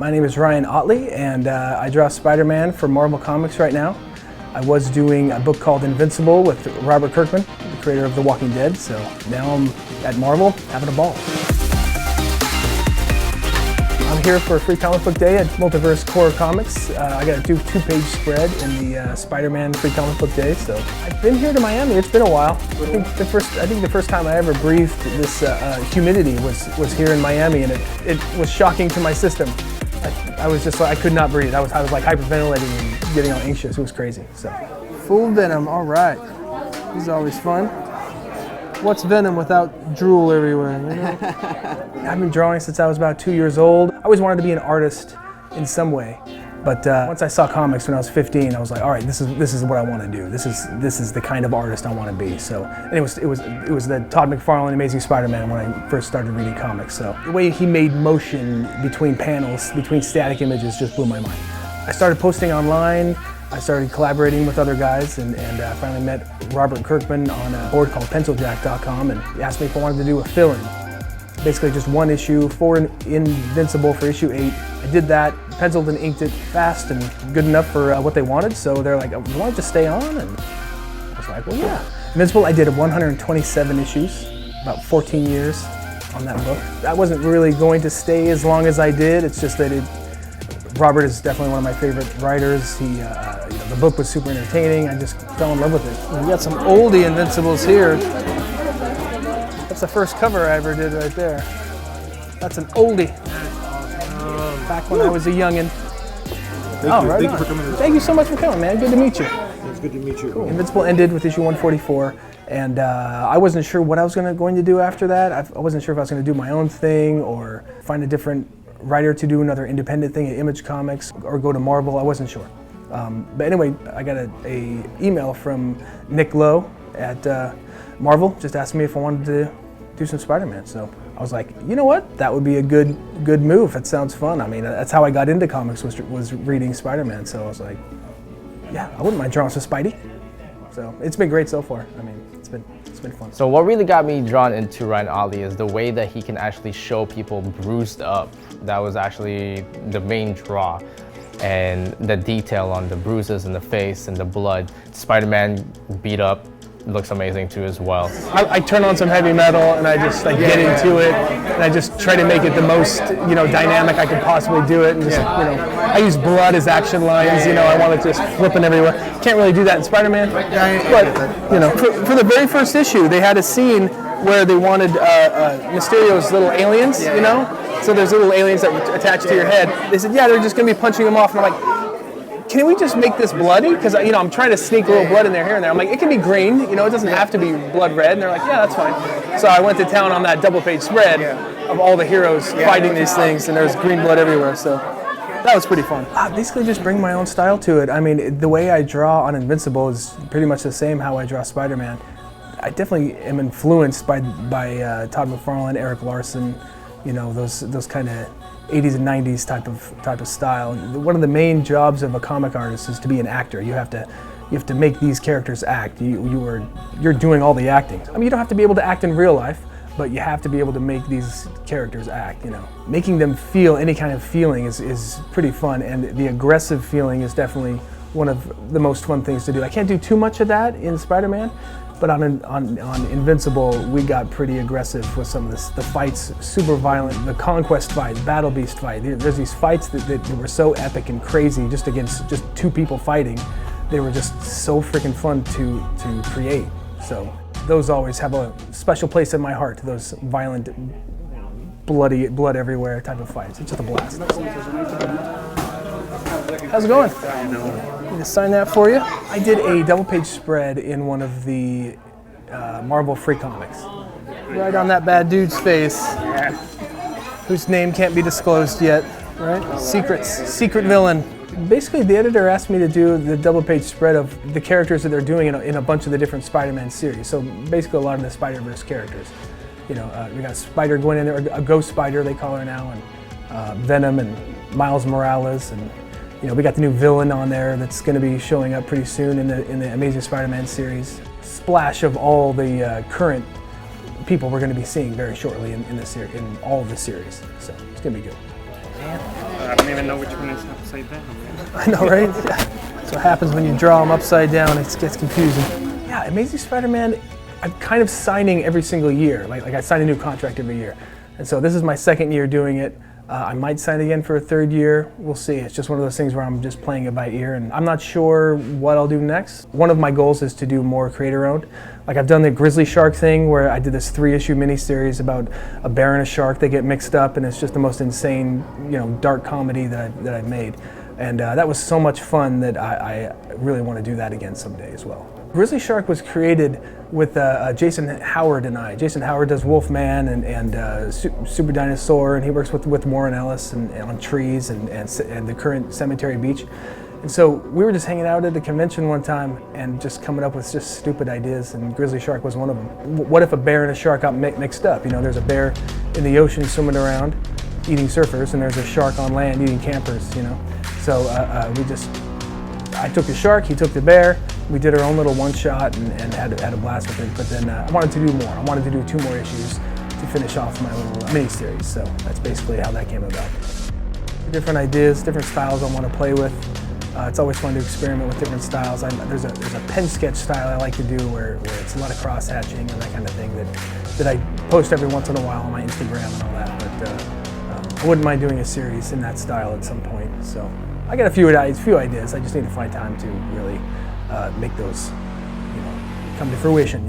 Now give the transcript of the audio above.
My name is Ryan Ottley, and I draw Spider-Man for Marvel Comics right now. I was doing a book called Invincible with Robert Kirkman, the creator of The Walking Dead, so now I'm at Marvel having a ball. I'm here for a free comic book day at Multiverse Corps Comics. I got a two-page spread in the Spider-Man free comic book day, so I've been here to Miami. It's been a while. I think the first time I ever breathed this humidity was here in Miami, and it was shocking to my system. I was just like, I could not breathe. I was like hyperventilating and getting all anxious. It was crazy. So, full Venom. All right. This is always fun. What's Venom without drool everywhere? You know? I've been drawing since I was about 2 years old. I always wanted to be an artist in some way, but once I saw comics when I was 15, I was like, all right, this is what I want to do. This is the kind of artist I want to be. So, and it was the Todd McFarlane Amazing Spider-Man when I first started reading comics. So the way he made motion between panels, between static images, just blew my mind. I started posting online. I started collaborating with other guys, and I finally met Robert Kirkman on a board called penciljack.com, and he asked me if I wanted to do a fill-in. Basically just one issue for Invincible for issue 8. I did that, penciled and inked it fast and good enough for what they wanted, so they're like, you want it to stay on? And I was like, well, yeah. Invincible, I did 127 issues, about 14 years on that book. I wasn't really going to stay as long as I did, it's just that Robert is definitely one of my favorite writers. The book was super entertaining. I just fell in love with it. We got some oldie Invincibles here. That's the first cover I ever did right there. That's an oldie. Back when I was a youngin'. Thank you for coming. Thank you so much for coming, man. Good to meet you. It's good to meet you. Cool. Invincible ended with issue 144, and I wasn't sure what I was going to do after that. I wasn't sure if I was going to do my own thing or find a different writer to do another independent thing at Image Comics or go to Marvel. I wasn't sure. But anyway, I got a email from Nick Lowe at Marvel, just asking me if I wanted to do some Spider-Man. So I was like, you know what? That would be a good move. It sounds fun. I mean, that's how I got into comics, was reading Spider-Man. So I was like, yeah, I wouldn't mind drawing some Spidey. So it's been great so far. I mean, it's been fun. So what really got me drawn into Ryan Ottley is the way that he can actually show people bruised up. That was actually the main draw. And the detail on the bruises in the face and the blood. Spider-Man beat up looks amazing too as well. I turn on some heavy metal and I just get into it, and I just try to make it the most dynamic I could possibly do it, and just I use blood as action lines. I want it just flipping everywhere. Can't really do that in Spider-Man, but for the very first issue they had a scene where they wanted Mysterio's little aliens, So there's little aliens that were attached to your head. They said, yeah, they're just going to be punching them off. And I'm like, can we just make this bloody? Because, I'm trying to sneak a little blood in there here and there. I'm like, it can be green. It doesn't have to be blood red. And they're like, yeah, that's fine. So I went to town on that double-page spread of all the heroes fighting these things, and there's green blood everywhere. So that was pretty fun. I basically just bring my own style to it. I mean, the way I draw on Invincible is pretty much the same how I draw Spider-Man. I definitely am influenced by Todd McFarlane, Eric Larson, those kind of 80s and 90s type of style. One of the main jobs of a comic artist is to be an actor. You have to make these characters act. You're doing all the acting. I mean, you don't have to be able to act in real life, but you have to be able to make these characters act. Making them feel any kind of feeling is pretty fun, and the aggressive feeling is definitely one of the most fun things to do. I can't do too much of that in Spider-Man. But on Invincible, we got pretty aggressive with some of the fights, super violent. The Conquest fight, Battle Beast fight. There's these fights that were so epic and crazy, just against just two people fighting. They were just so freaking fun to create. So those always have a special place in my heart. Those violent, blood everywhere type of fights. It's just a blast. How's it going? Need to sign that for you. I did a double-page spread in one of the Marvel free comics. Right on that bad dude's face, whose name can't be disclosed yet, right? Secret villain. Basically, the editor asked me to do the double-page spread of the characters that they're doing in a bunch of the different Spider-Man series. So basically, a lot of the Spider-Verse characters. We got Spider going in there, a Ghost Spider they call her now, and Venom and Miles Morales, and we got the new villain on there that's going to be showing up pretty soon in the Amazing Spider-Man series. Splash of all the current people we're going to be seeing very shortly in all of the series. So it's going to be good. I don't even know which one is upside down. I know, right? Yeah. That's what happens when you draw them upside down. It gets confusing. Yeah, Amazing Spider-Man, I'm kind of signing every single year. Like I sign a new contract every year. And so this is my second year doing it. I might sign again for a third year. We'll see. It's just one of those things where I'm just playing it by ear, and I'm not sure what I'll do next. One of my goals is to do more creator-owned. Like I've done the GrizzlyShark thing where I did this 3-issue miniseries about a bear and a shark. They get mixed up, and it's just the most insane, dark comedy that I've made. And that was so much fun that I really want to do that again someday as well. GrizzlyShark was created with Jason Howard and I. Jason Howard does Wolfman and Super Dinosaur, and he works with Warren Ellis and on trees and the current Cemetery Beach. And so we were just hanging out at a convention one time and just coming up with just stupid ideas, and GrizzlyShark was one of them. What if a bear and a shark got mixed up? There's a bear in the ocean swimming around eating surfers, and there's a shark on land eating campers, So I took the shark, he took the bear. We did our own little one-shot and had a blast with it. But then I wanted to do more. I wanted to do 2 more issues to finish off my little mini-series. So that's basically how that came about. Different ideas, different styles I want to play with. It's always fun to experiment with different styles. There's a pen sketch style I like to do where it's a lot of cross-hatching and that kind of thing that I post every once in a while on my Instagram and all that. But I wouldn't mind doing a series in that style at some point. So I got a few ideas. I just need to find time to really make those, come to fruition,